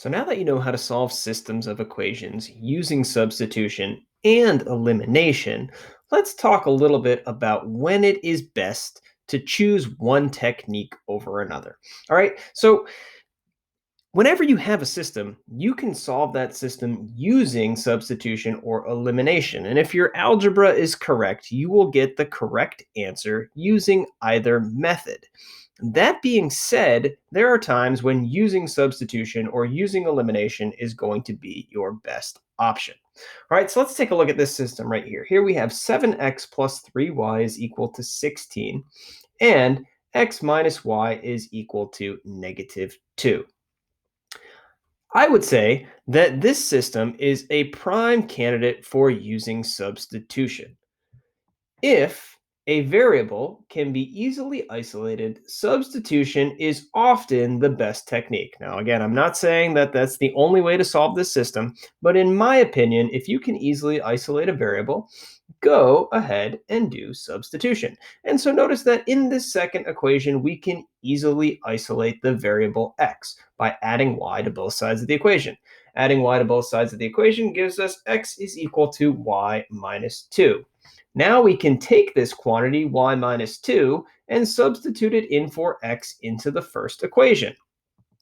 So now that you know how to solve systems of equations using substitution and elimination, let's talk a little bit about when it is best to choose one technique over another. All right. So whenever you have a system, you can solve that system using substitution or elimination. And if your algebra is correct, you will get the correct answer using either method. That being said, there are times when using substitution or using elimination is going to be your best option. All right, so let's take a look at this system right here. Here we have 7x plus 3y is equal to 16, and x minus y is equal to negative 2. I would say that this system is a prime candidate for using substitution. If a variable can be easily isolated, substitution is often the best technique. Now, again, I'm not saying that that's the only way to solve this system, but in my opinion, if you can easily isolate a variable, go ahead and do substitution. And so notice that in this second equation, we can easily isolate the variable x by adding y to both sides of the equation. Adding y to both sides of the equation gives us x is equal to y minus 2. Now we can take this quantity y minus 2 and substitute it in for x into the first equation.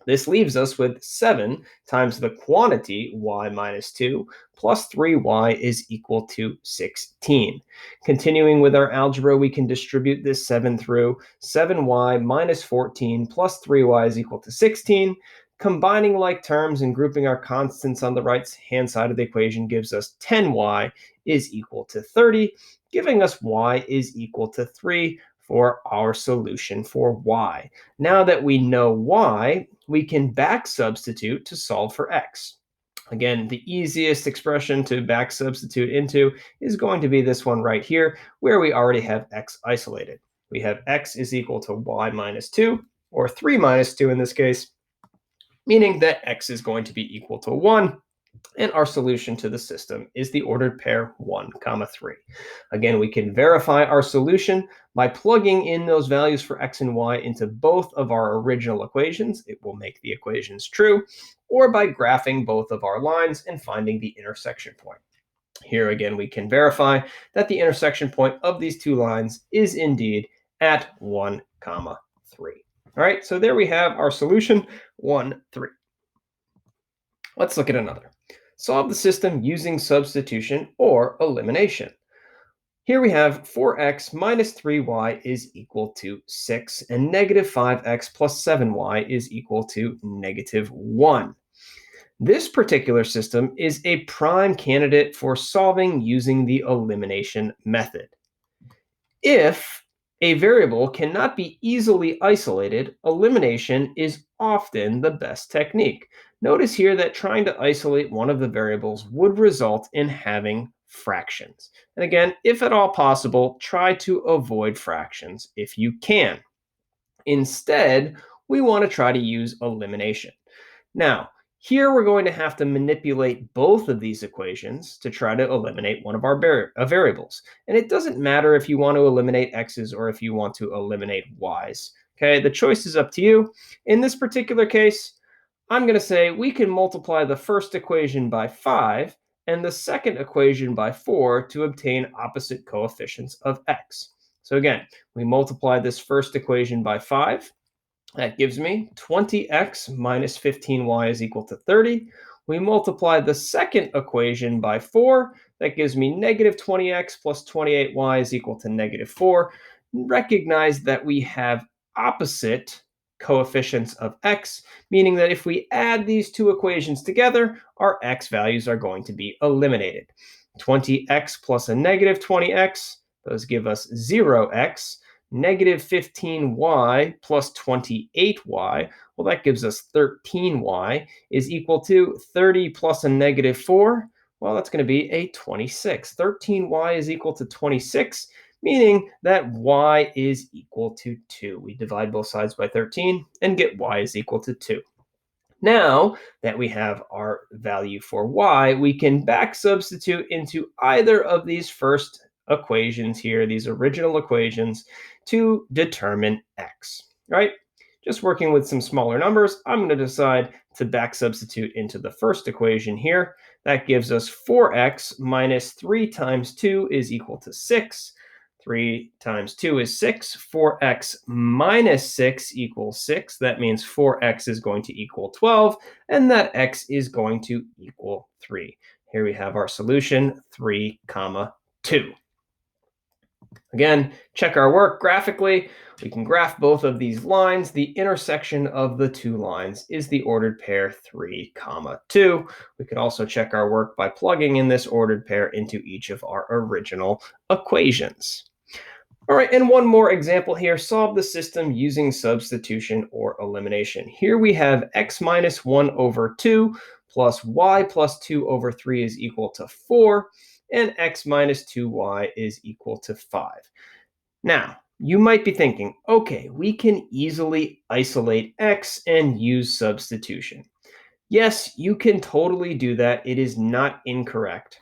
This leaves us with 7 times the quantity y minus 2 plus 3y is equal to 16. Continuing with our algebra, we can distribute this 7 through. 7y minus 14 plus 3y is equal to 16. Combining like terms and grouping our constants on the right-hand side of the equation gives us 10y is equal to 30, giving us y is equal to 3 for our solution for y. Now that we know y, we can back substitute to solve for x. Again, the easiest expression to back substitute into is going to be this one right here, where we already have x isolated. We have x is equal to y minus 2, or 3 minus 2 in this case, meaning that x is going to be equal to 1. And our solution to the system is the ordered pair 1, 3. Again, we can verify our solution by plugging in those values for x and y into both of our original equations. It will make the equations true, or by graphing both of our lines and finding the intersection point. Here again, we can verify that the intersection point of these two lines is indeed at 1, 3. All right, so there we have our solution, 1, 3. Let's look at another. Solve the system using substitution or elimination. Here we have 4x minus 3y is equal to 6, and negative 5x plus 7y is equal to negative 1. This particular system is a prime candidate for solving using the elimination method. If a variable cannot be easily isolated, elimination is often the best technique. Notice here that trying to isolate one of the variables would result in having fractions. And again, if at all possible, try to avoid fractions if you can. Instead, we want to try to use elimination. Now, here we're going to have to manipulate both of these equations to try to eliminate one of our variables. And it doesn't matter if you want to eliminate x's or if you want to eliminate y's. Okay, the choice is up to you. In this particular case, I'm going to say we can multiply the first equation by 5 and the second equation by 4 to obtain opposite coefficients of x. So again, we multiply this first equation by 5. That gives me 20x minus 15y is equal to 30. We multiply the second equation by 4. That gives me negative 20x plus 28y is equal to negative 4. Recognize that we have opposite coefficients of x, meaning that if we add these two equations together, our x values are going to be eliminated. 20x plus a negative 20x, those give us 0x. Negative 15y plus 28y, well, that gives us 13y, is equal to 30 plus a negative 4. Well, that's going to be a 26. 13y is equal to 26, meaning that y is equal to 2. We divide both sides by 13 and get y is equal to 2. Now that we have our value for y, we can back substitute into either of these first equations here, these original equations, to determine x, right? Just working with some smaller numbers, I'm going to decide to back substitute into the first equation here. That gives us 4x minus 3 times 2 is equal to 6. 3 times 2 is 6. 4x minus 6 equals 6. That means 4x is going to equal 12, and that x is going to equal 3. Here we have our solution, 3, 2. Again, check our work graphically. We can graph both of these lines. The intersection of the two lines is the ordered pair 3, 2. We could also check our work by plugging in this ordered pair into each of our original equations. All right, and one more example here. Solve the system using substitution or elimination. Here we have x minus 1 over 2 plus y plus 2 over 3 is equal to 4, and x minus 2y is equal to 5. Now, you might be thinking, okay, we can easily isolate x and use substitution. Yes, you can totally do that. It is not incorrect.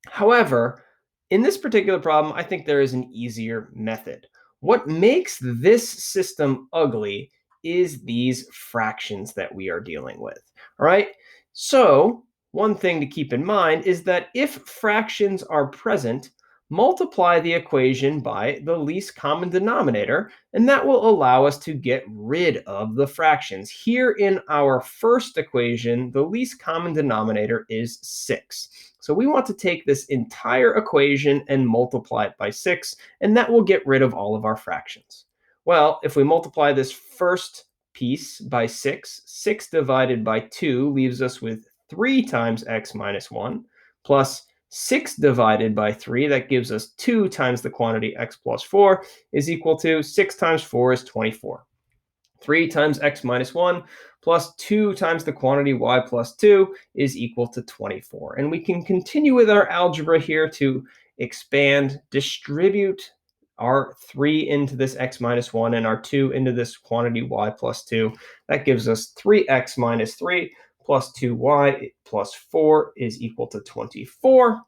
However, in this particular problem, I think there is an easier method. What makes this system ugly is these fractions that we are dealing with. All right. So one thing to keep in mind is that if fractions are present, multiply the equation by the least common denominator, and that will allow us to get rid of the fractions. Here in our first equation, the least common denominator is 6. So we want to take this entire equation and multiply it by 6, and that will get rid of all of our fractions. Well, if we multiply this first piece by 6, 6 divided by 2 leaves us with 3 times x minus 1, plus 6 divided by 3, that gives us 2 times the quantity x plus 4 is equal to 6 times 4 is 24. 3 times x minus 1 plus 2 times the quantity y plus 2 is equal to 24. And we can continue with our algebra here to expand, distribute our 3 into this x minus 1 and our 2 into this quantity y plus 2. That gives us 3x minus 3 plus 2y plus 4 is equal to 24.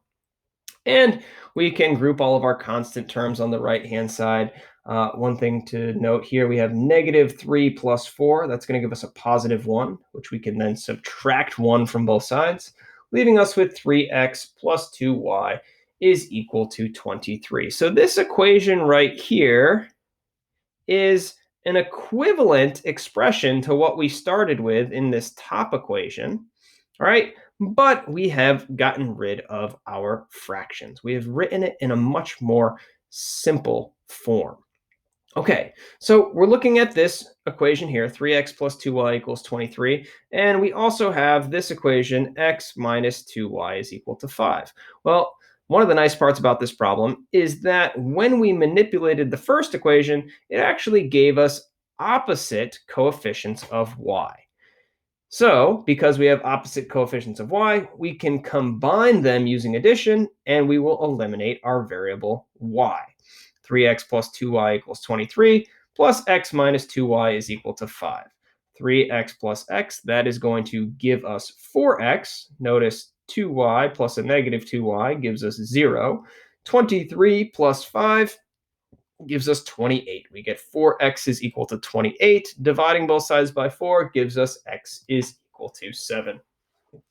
And we can group all of our constant terms on the right-hand side. One thing to note here, we have negative 3 plus 4. That's going to give us a positive 1, which we can then subtract 1 from both sides, leaving us with 3x plus 2y is equal to 23. So this equation right here is an equivalent expression to what we started with in this top equation. All right, but we have gotten rid of our fractions. We have written it in a much more simple form. Okay, so we're looking at this equation here, 3x plus 2y equals 23, and we also have this equation, x minus 2y is equal to 5. Well, one of the nice parts about this problem is that when we manipulated the first equation, it actually gave us opposite coefficients of y. So, because we have opposite coefficients of y, we can combine them using addition, and we will eliminate our variable y. 3x plus 2y equals 23, plus x minus 2y is equal to 5. 3x plus x, that is going to give us 4x. Notice 2y plus a negative 2y gives us 0. 23 plus 5 gives us 28. We get 4x is equal to 28. Dividing both sides by 4 gives us x is equal to 7.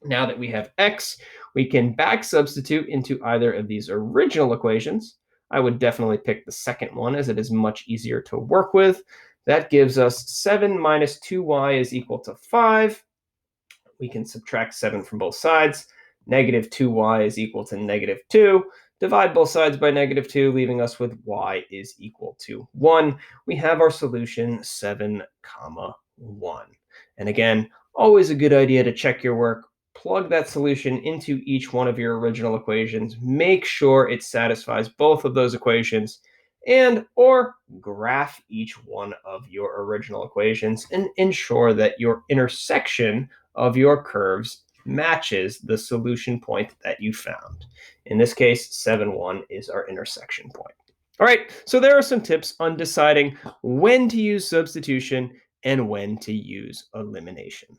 Now that we have x, we can back substitute into either of these original equations. I would definitely pick the second one as it is much easier to work with. That gives us 7 minus 2y is equal to 5. We can subtract 7 from both sides. Negative 2y is equal to negative 2. Divide both sides by negative 2, leaving us with y is equal to 1. We have our solution 7, 1. And again, always a good idea to check your work. Plug that solution into each one of your original equations. Make sure it satisfies both of those equations, and or graph each one of your original equations and ensure that your intersection of your curves matches the solution point that you found. In this case, 7, 1 is our intersection point. All right, so there are some tips on deciding when to use substitution and when to use elimination.